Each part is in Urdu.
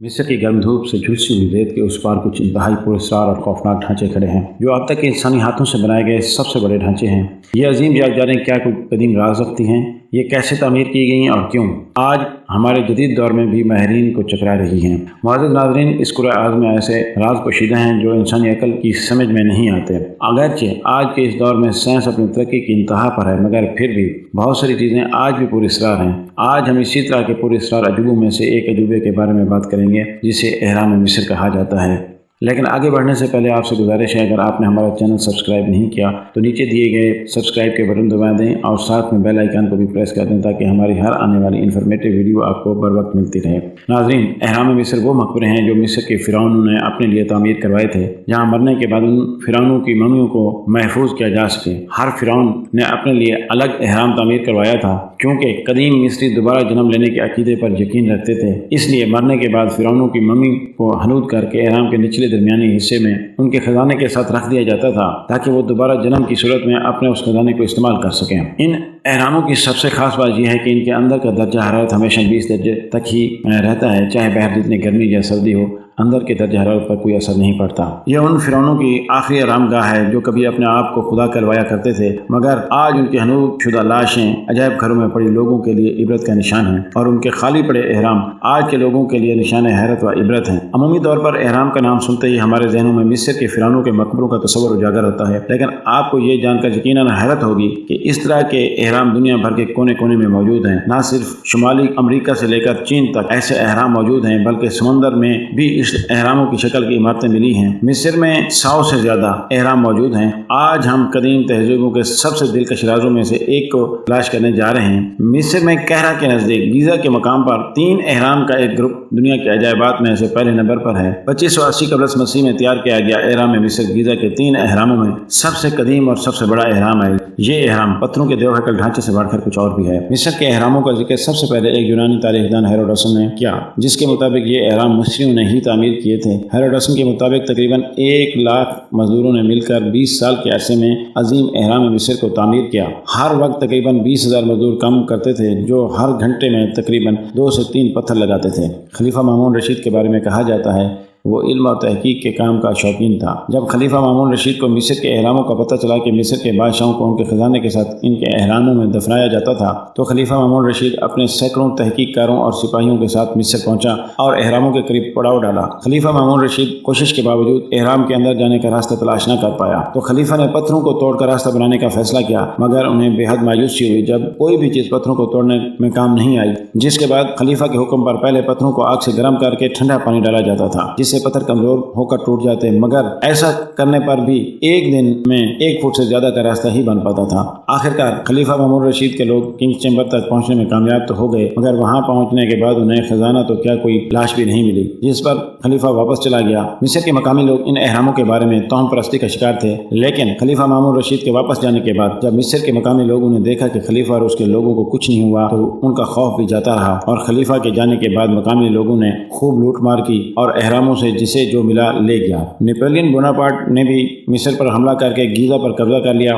مصر کی گرم دھوپ سے جھلسی ہوئی ریت کے اس پار کچھ انتہائی پراسرار اور خوفناک ڈھانچے کھڑے ہیں جو اب تک کے انسانی ہاتھوں سے بنائے گئے سب سے بڑے ڈھانچے ہیں۔ یہ عظیم یادگاریں کیا کوئی قدیم راز رکھتی ہیں؟ یہ کیسے تعمیر کی گئی ہیں اور کیوں آج ہمارے جدید دور میں بھی ماہرین کو چکرا رہی ہیں؟ معزز ناظرین، اس کرۂ ارض میں ایسے راز پوشیدہ ہیں جو انسانی عقل کی سمجھ میں نہیں آتے۔ اگرچہ آج کے اس دور میں سائنس اپنی ترقی کی انتہا پر ہے، مگر پھر بھی بہت ساری چیزیں آج بھی پراسرار ہیں۔ آج ہم اسی طرح کے پراسرار عجوبوں میں سے ایک عجوبے کے بارے میں بات کریں گے جسے اہرام مصر کہا جاتا ہے۔ لیکن آگے بڑھنے سے پہلے آپ سے گزارش ہے، اگر آپ نے ہمارا چینل سبسکرائب نہیں کیا تو نیچے دیے گئے سبسکرائب کے بٹن دبا دیں اور ساتھ میں بیل آئیکن کو بھی پریس کر دیں تاکہ ہماری ہر آنے والی انفارمیٹو ویڈیو آپ کو بر وقت ملتی رہے۔ ناظرین، اہرام مصر وہ مقبرے ہیں جو مصر کے فرعونوں نے اپنے لیے تعمیر کروائے تھے، جہاں مرنے کے بعد ان فرعونوں کی ممیوں کو محفوظ کیا جا سکے۔ ہر فرعون نے اپنے لیے الگ اہرام تعمیر کروایا تھا، کیونکہ قدیم مصری دوبارہ جنم لینے کے عقیدے پر یقین رکھتے تھے۔ اس لیے مرنے کے بعد فرعونوں کی ممی کو حنوط کر کے اہرام کے نچلے درمیانی حصے میں ان کے خزانے کے ساتھ رکھ دیا جاتا تھا تاکہ وہ دوبارہ جنم کی صورت میں اپنے اس خزانے کو استعمال کر سکیں۔ ان اہراموں کی سب سے خاص بات یہ ہے کہ ان کے اندر کا درجہ حرارت ہمیشہ 20 درجے تک ہی رہتا ہے، چاہے باہر جتنی گرمی یا سردی ہو، اندر کے درجہ حرارت پر کوئی اثر نہیں پڑتا۔ یہ ان فرعونوں کی آخری آرام گاہ ہے جو کبھی اپنے آپ کو خدا کروایا کرتے تھے، مگر آج ان کی حنوط شدہ لاشیں عجائب گھروں میں پڑی لوگوں کے لیے عبرت کا نشان ہیں، اور ان کے خالی پڑے اہرام آج کے لوگوں کے لیے نشان حیرت و عبرت ہیں۔ عمومی طور پر اہرام کا نام سنتے ہی ہمارے ذہنوں میں مصر کے فرعونوں کے مقبروں کا تصور اجاگر ہوتا ہے، لیکن آپ کو یہ جان کر یقیناً حیرت ہوگی کہ اس طرح کے اہرام دنیا بھر کے کونے کونے میں موجود ہیں۔ نہ صرف شمالی امریکہ سے لے کر چین تک ایسے اہرام موجود ہیں، بلکہ سمندر میں بھی اس اہراموں کی شکل کی عمارتیں ملی ہیں۔ مصر میں 100 سے زیادہ اہرام موجود ہیں۔ آج ہم قدیم تہذیبوں کے سب سے دلکش رازوں میں سے ایک کو تلاش کرنے جا رہے ہیں۔ مصر میں کہرہ کے نزدیک گیزا کے مقام پر 3 اہرام کا ایک گروپ دنیا کے عجائبات میں سے پہلے نمبر پر ہے۔ 2580 قبل مسیح میں تیار کیا گیا اہرام مصر گیزا کے 3 اہراموں میں سب سے قدیم اور سب سے بڑا اہرام ہے۔ یہ اہرام پتھروں کے دیو ہیکل ڈھانچے سے بڑھ کر کچھ اور بھی ہے۔ مصر کے اہراموں کا ذکر سب سے پہلے ایک یونانی تاریخ دان ہیروڈوٹس نے کیا، جس کے مطابق یہ اہرام مصریوں نے ہی تعمیر کیے تھے۔ ہیروڈوٹس کے مطابق تقریباً 1 لاکھ مزدوروں نے مل کر 20 سال کے عرصے میں عظیم اہرام مصر کو تعمیر کیا۔ ہر وقت تقریباً 20,000 مزدور کام کرتے تھے جو ہر گھنٹے میں تقریباً 2 سے 3 پتھر لگاتے تھے۔ خلیفہ مامون رشید کے بارے میں کہا جاتا ہے وہ علم اور تحقیق کے کام کا شوقین تھا۔ جب خلیفہ مامون رشید کو مصر کے اہراموں کا پتہ چلا کہ مصر کے بادشاہوں کو ان کے خزانے کے ساتھ ان کے اہراموں میں دفنایا جاتا تھا، تو خلیفہ مامون رشید اپنے سینکڑوں تحقیق کاروں اور سپاہیوں کے ساتھ مصر پہنچا اور اہراموں کے قریب پڑاؤ ڈالا۔ خلیفہ مامون رشید کوشش کے باوجود اہرام کے اندر جانے کا راستہ تلاش نہ کر پایا، تو خلیفہ نے پتھروں کو توڑ کر راستہ بنانے کا فیصلہ کیا، مگر انہیں بے حد مایوسی ہوئی جب کوئی بھی چیز پتھروں کو توڑنے میں کام نہیں آئی، جس کے بعد خلیفہ کے حکم پر پہلے پتھروں کو آگ سے گرم کر کے ٹھنڈا پانی ڈالا جاتا تھا، جس سے پتھر کمزور ہو کر ٹوٹ جاتے، مگر ایسا کرنے پر بھی ایک دن میں 1 فٹ سے زیادہ کا راستہ ہی بن پاتا تھا۔ آخرکار خلیفہ مامون رشید کے لوگ کنگ چیمبر تک پہنچنے میں کامیاب تو ہو گئے، مگر وہاں پہنچنے کے بعد انہیں خزانہ تو کیا کوئی لاش بھی نہیں ملی، جس پر خلیفہ واپس چلا گیا۔ مصر کے مقامی لوگ ان اہراموں کے بارے میں توہم پرستی کا شکار تھے، لیکن خلیفہ مامون رشید کے واپس جانے کے بعد جب مصر کے مقامی لوگوں نے دیکھا کہ خلیفہ اور اس کے لوگوں کو کچھ نہیں ہوا، تو ان کا خوف بھی جاتا رہا، اور خلیفہ کے جانے کے بعد مقامی لوگوں نے خوب لوٹ مار کی اور اہراموں سے جسے جو ملا لے گیا۔ نیپولین بوناپارٹ نے بھی مصر پر حملہ کر کے گیزا پر قبضہ کر لیا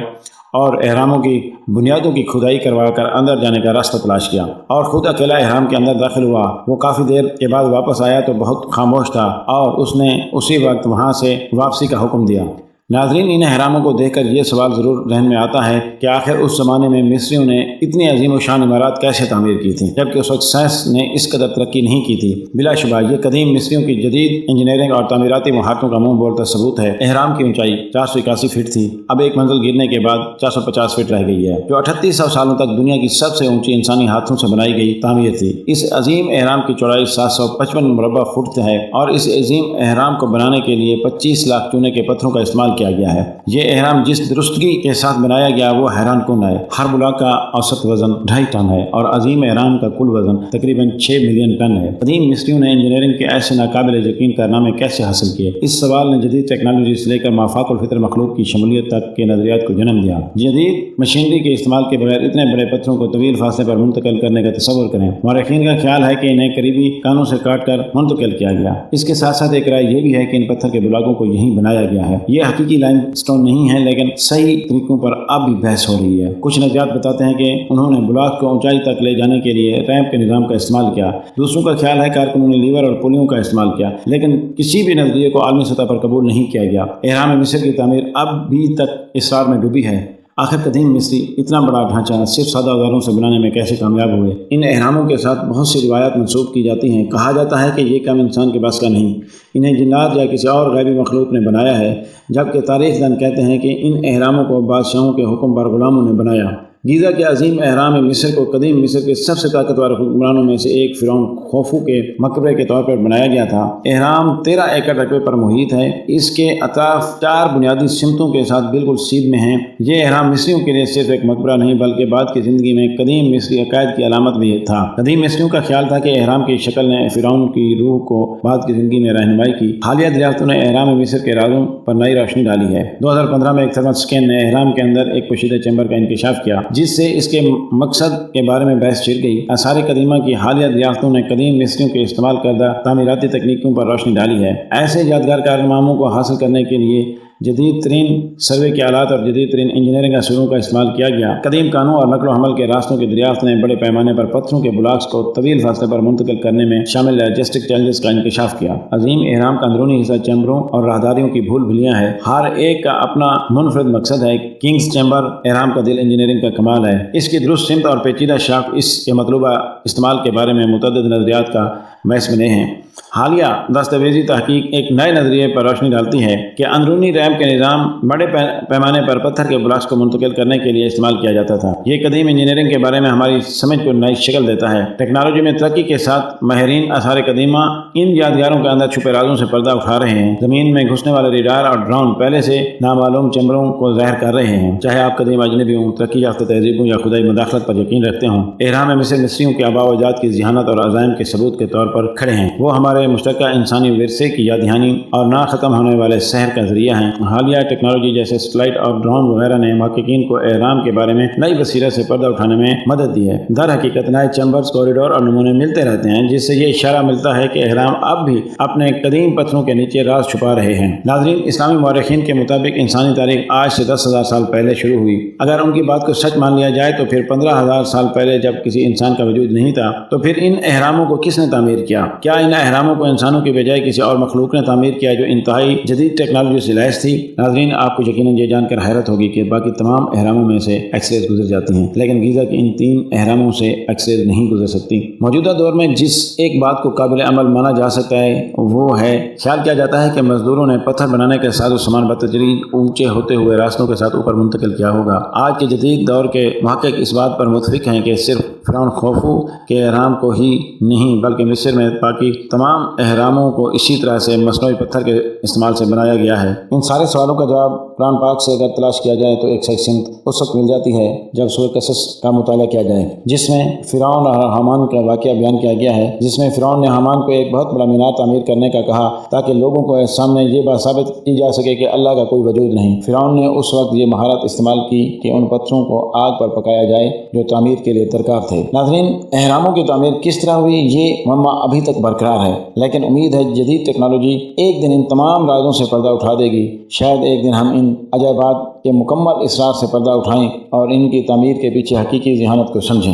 اور اہراموں کی بنیادوں کی کھدائی کروا کر اندر جانے کا راستہ تلاش کیا، اور خود اکیلا اہرام کے اندر داخل ہوا۔ وہ کافی دیر کے بعد واپس آیا تو بہت خاموش تھا، اور اس نے اسی وقت وہاں سے واپسی کا حکم دیا۔ ناظرین، ان اہراموں کو دیکھ کر یہ سوال ضرور ذہن میں آتا ہے کہ آخر اس زمانے میں مصریوں نے اتنی عظیم و شان عمارات کیسے تعمیر کی تھیں، جبکہ اس وقت سائنس نے اس قدر ترقی نہیں کی تھی۔ بلا شبہ یہ قدیم مصریوں کی جدید انجینئرنگ اور تعمیراتی مہارتوں کا منہ بولتا ثبوت ہے۔ اہرام کی اونچائی 481 فٹ تھی، اب ایک منزل گرنے کے بعد 450 فٹ رہ گئی ہے، جو 3800 سالوں تک دنیا کی سب سے اونچی انسانی ہاتھوں سے بنائی گئی تعمیر تھی۔ اس عظیم اہرام کی چوڑائی 755 مربع فٹ ہے، اور اس عظیم اہرام کو بنانے کے لیے 25 لاکھ چونے کے پتھروں کا استعمال کیا گیا ہے۔ یہ اہرام جس درستگی کے ساتھ بنایا گیا وہ حیران کن ہے۔ ہر بلاک کا اوسط وزن 2.5 ٹن ہے، اور عظیم اہرام کا کل وزن تقریباً 6 ملین ٹن ہے۔ قدیم مصریوں نے انجینئرنگ کے ایسے ناقابل یقین کارنامے کیسے حاصل کیے؟ اس سوال نے جدید ٹیکنالوجی سے لے کر مافاق الفطر مخلوق کی شمولیت تک کے نظریات کو جنم دیا۔ جدید مشینری کے استعمال کے بغیر اتنے بڑے پتھروں کو طویل فاصلے پر منتقل کرنے کا تصور کریں۔ مورخین کا خیال ہے کہ انہیں قریبی کانوں سے کاٹ کر منتقل کیا گیا۔ اس کے ساتھ ساتھ ایک رائے یہ بھی ہے کہ ان پتھر کے بلاکوں کو یہیں بنایا گیا ہے۔ یہ حقیقی لائم سٹون نہیں ہے، لیکن صحیح طریقوں پر اب بھی بحث ہو رہی ہے۔ کچھ نظریات بتاتے ہیں کہ انہوں نے بلاک کو اونچائی تک لے جانے کے لیے ریمپ کے نظام کا استعمال کیا، دوسروں کا خیال ہے کارکنوں نے لیور اور پولیوں کا استعمال کیا، لیکن کسی بھی نظریے کو عالمی سطح پر قبول نہیں کیا گیا۔ اہرام مصر کی تعمیر اب بھی تک اسرار میں ڈوبی ہے۔ آخر قدیم مصری اتنا بڑا ڈھانچہ صرف سادہ اوزاروں سے بنانے میں کیسے کامیاب ہوئے؟ ان اہراموں کے ساتھ بہت سی روایات منسوب کی جاتی ہیں۔ کہا جاتا ہے کہ یہ کام انسان کے بس کا نہیں، انہیں جنات یا کسی اور غیبی مخلوق نے بنایا ہے، جبکہ تاریخ دان کہتے ہیں کہ ان اہراموں کو بادشاہوں کے حکم پر غلاموں نے بنایا۔ گیزا کے عظیم اہرام مصر کو قدیم مصر کے سب سے طاقتور حکمرانوں میں سے ایک فرعون خوفو کے مقبرے کے طور پر بنایا گیا تھا۔ اہرام 13 ایکڑ رقبے پر محیط ہے۔ اس کے اطراف 4 بنیادی سمتوں کے ساتھ بالکل سیدھ میں ہیں۔ یہ اہرام مصریوں کے لیے صرف ایک مقبرہ نہیں بلکہ بعد کی زندگی میں قدیم مصری عقائد کی علامت بھی تھا۔ قدیم مصریوں کا خیال تھا کہ اہرام کی شکل نے فرعون کی روح کو بعد کی زندگی میں رہنمائی کی۔ حالیہ دریافتوں نے اہرام مصر کے رازوں پر نئی روشنی ڈالی ہے۔ 2015 میں ایک تھرمل سکین نے اہرام کے اندر ایک پوشیدہ چیمبر کا انکشاف کیا، جس سے اس کے مقصد کے بارے میں بحث چھڑ گئی۔ آثار قدیمہ کی حالیہ دریافتوں نے قدیم مصریوں کے استعمال کردہ تعمیراتی تکنیکوں پر روشنی ڈالی ہے۔ ایسے یادگار کارناموں کو حاصل کرنے کے لیے جدید ترین سروے کے آلات اور جدید ترین انجینئرنگ اصولوں کا استعمال کیا گیا۔ قدیم کانوں اور نقل و حمل کے راستوں کی دریافت نے بڑے پیمانے پر پتھروں کے بلاکس کو طویل فاصلے پر منتقل کرنے میں شامل لاجسٹک چیلنجز کا انکشاف کیا۔ عظیم اہرام کا اندرونی حصہ چیمبروں اور راہداریوں کی بھول بھلیاں ہے۔ ہر ایک کا اپنا منفرد مقصد ہے۔ کنگز چیمبر اہرام کا دل انجینئرنگ کا کمال ہے۔ اس کی درست سمت اور پیچیدہ شاخ اس کے مطلوبہ استعمال کے بارے میں متعدد نظریات کا بحث بنے ہیں۔ حالیہ دستاویزی تحقیق ایک نئے نظریے پر روشنی ڈالتی ہے کہ اندرونی ریمپ کے نظام بڑے پیمانے پر پتھر کے بلاکس کو منتقل کرنے کے لیے استعمال کیا جاتا تھا۔ یہ قدیم انجینئرنگ کے بارے میں ہماری سمجھ کو نئی شکل دیتا ہے۔ ٹیکنالوجی میں ترقی کے ساتھ ماہرین آثار قدیمہ ان یادگاروں کے اندر چھپے رازوں سے پردہ اٹھا رہے ہیں۔ زمین میں گھسنے والے ریڈار اور ڈرون پہلے سے نامعلوم چیمبروں کو ظاہر کر رہے ہیں۔ چاہے آپ قدیم اجنبی ہوں، ترقی یافتہ تہذیبوں یا خدائی مداخلت پر یقین رکھتے ہوں، اہرام مصر مصریوں کے آباء و اجداد کی ذہانت اور عزائم کے ثبوت کے طور پر کھڑے ہیں۔ وہ ہمارے مشترکہ انسانی ورثے کی یاد دہانی اور نہ ختم ہونے والے سحر کا ذریعہ ہیں۔ حالیہ ٹیکنالوجی جیسے سیٹلائٹ اور ڈرون وغیرہ نے محققین کو اہرام کے بارے میں نئی بصیرت سے پردہ اٹھانے میں مدد دی ہے۔ در حقیقت نئے چیمبرز، کوریڈور اور نمونے ملتے رہتے ہیں، جس سے یہ اشارہ ملتا ہے کہ اہرام اب بھی اپنے قدیم پتھروں کے نیچے راز چھپا رہے ہیں۔ ناظرین، اسلامی مورخین کے مطابق انسانی تاریخ آج سے 10,000 سال پہلے شروع ہوئی۔ اگر ان کی بات کو سچ مان لیا جائے تو پھر 15,000 سال پہلے جب کسی انسان کا وجود نہیں تھا تو پھر ان اہراموں کو کس نے تعمیر کیا؟ کیا ان اہراموں کو انسانوں کی بجائے کسی اور مخلوق نے تعمیر کیا جو انتہائی جدید ٹیکنالوجی سے لیس تھی؟ ناظرین، آپ کو یقیناً یہ جان کر حیرت ہوگی کہ باقی تمام اہراموں میں سے ایکس ریز گزر جاتی ہیں، لیکن گیزا کے ان 3 اہراموں سے ایکس ریز نہیں گزر سکتی۔ موجودہ دور میں جس ایک بات کو قابل عمل مانا جا سکتا ہے وہ ہے، خیال کیا جاتا ہے کہ مزدوروں نے پتھر بنانے کے ساز و سامان بتدریج اونچے ہوتے ہوئے راستوں کے ساتھ اوپر منتقل کیا ہوگا۔ آج کے جدید دور کے محقق اس بات پر متفق ہیں کہ صرف فرعون خوفو کے اہرام کو ہی نہیں بلکہ مصر میں باقی تمام اہراموں کو اسی طرح سے مصنوعی پتھر کے استعمال سے بنایا گیا ہے۔ ان سارے سوالوں کا جواب قرآن پاک سے اگر تلاش کیا جائے تو ایک صحیح سمت اس وقت مل جاتی ہے جب سورہ قصص کا مطالعہ کیا جائے، جس میں فرعون اور حامان کا واقعہ بیان کیا گیا ہے، جس میں فرعون نے حامان کو ایک بہت بڑا مینار تعمیر کرنے کا کہا تاکہ لوگوں کو سامنے یہ بات ثابت کی جا سکے کہ اللہ کا کوئی وجود نہیں۔ فرعون نے اس وقت یہ مہارت استعمال کی کہ ان پتھروں کو آگ پر پکایا جائے جو تعمیر کے لیے درکار تھے۔ ناظرین، اہراموں کی تعمیر کس طرح ہوئی یہ معمہ ابھی تک برقرار ہے، لیکن امید ہے جدید ٹیکنالوجی ایک دن ان تمام رازوں سے پردہ اٹھا دے گی۔ شاید ایک دن ہم ان عجائبات کے مکمل اسرار سے پردہ اٹھائیں اور ان کی تعمیر کے پیچھے حقیقی ذہانت کو سمجھیں۔